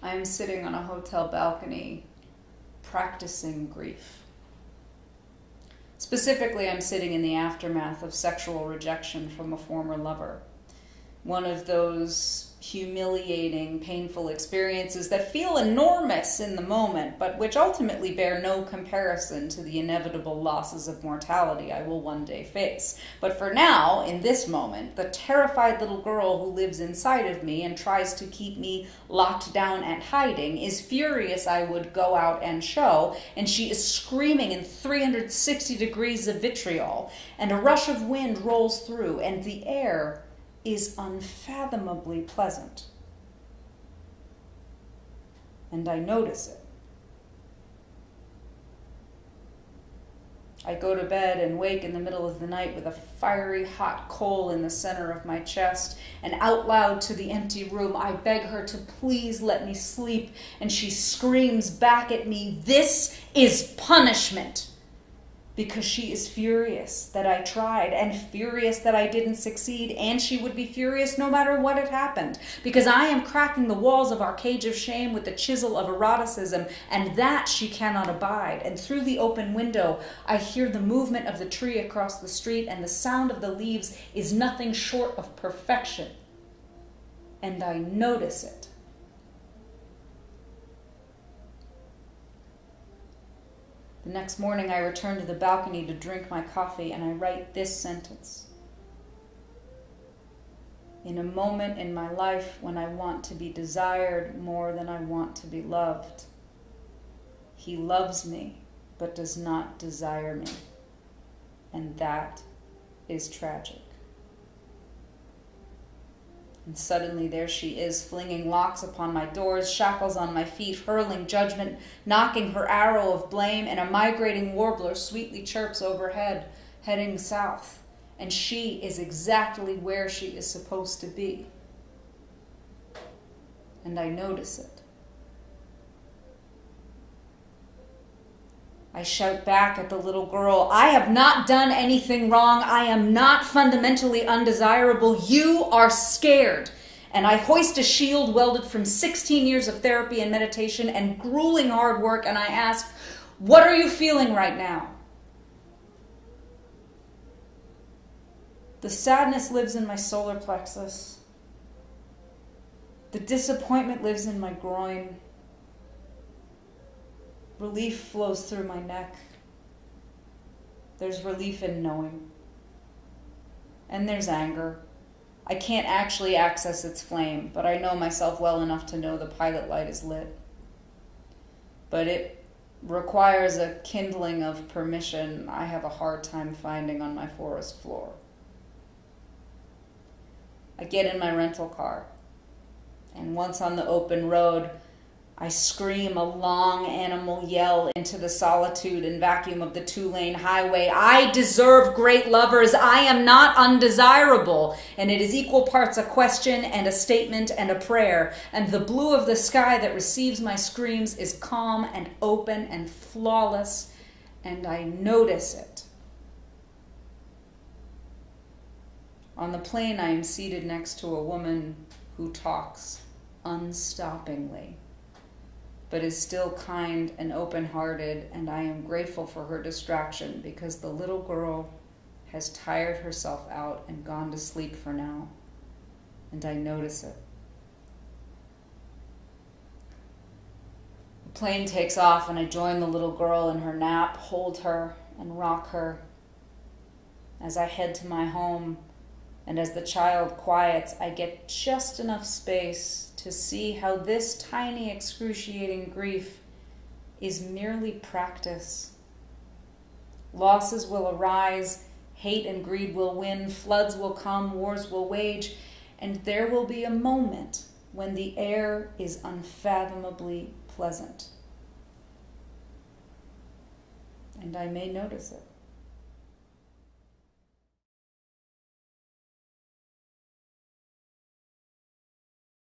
I am sitting on a hotel balcony practicing grief. Specifically, I'm sitting in the aftermath of sexual rejection from a former lover. One of those humiliating, painful experiences that feel enormous in the moment, but which ultimately bear no comparison to the inevitable losses of mortality I will one day face. But for now, in this moment, the terrified little girl who lives inside of me and tries to keep me locked down and hiding is furious I would go out and show, and she is screaming in 360 degrees of vitriol, and a rush of wind rolls through, and the air is unfathomably pleasant. And I notice it. I go to bed and wake in the middle of the night with a fiery hot coal in the center of my chest, and out loud to the empty room I beg her to please let me sleep, and she screams back at me, "This is punishment!" Because she is furious that I tried, and furious that I didn't succeed, and she would be furious no matter what had happened, because I am cracking the walls of our cage of shame with the chisel of eroticism, and that she cannot abide. And through the open window, I hear the movement of the tree across the street, and the sound of the leaves is nothing short of perfection. And I notice it. The next morning I return to the balcony to drink my coffee, and I write this sentence. In a moment in my life when I want to be desired more than I want to be loved, he loves me but does not desire me, and that is tragic. And suddenly there she is, flinging locks upon my doors, shackles on my feet, hurling judgment, knocking her arrow of blame, and a migrating warbler sweetly chirps overhead, heading south. And she is exactly where she is supposed to be. And I notice it. I shout back at the little girl, "I have not done anything wrong. I am not fundamentally undesirable. You are scared." And I hoist a shield welded from 16 years of therapy and meditation and grueling hard work, and I ask, "What are you feeling right now?" The sadness lives in my solar plexus. The disappointment lives in my groin. Relief flows through my neck. There's relief in knowing. And there's anger. I can't actually access its flame, but I know myself well enough to know the pilot light is lit. But it requires a kindling of permission I have a hard time finding on my forest floor. I get in my rental car, and once on the open road, I scream a long animal yell into the solitude and vacuum of the two-lane highway. I deserve great lovers. I am not undesirable. And it is equal parts a question and a statement and a prayer. And the blue of the sky that receives my screams is calm and open and flawless. And I notice it. On the plane, I am seated next to a woman who talks unstoppingly, but is still kind and open-hearted, and I am grateful for her distraction because the little girl has tired herself out and gone to sleep for now, and I notice it. The plane takes off, and I join the little girl in her nap, hold her, and rock her. As I head to my home, and as the child quiets, I get just enough space to see how this tiny, excruciating grief is merely practice. Losses will arise, hate and greed will win, floods will come, wars will wage, and there will be a moment when the air is unfathomably pleasant. And I may notice it.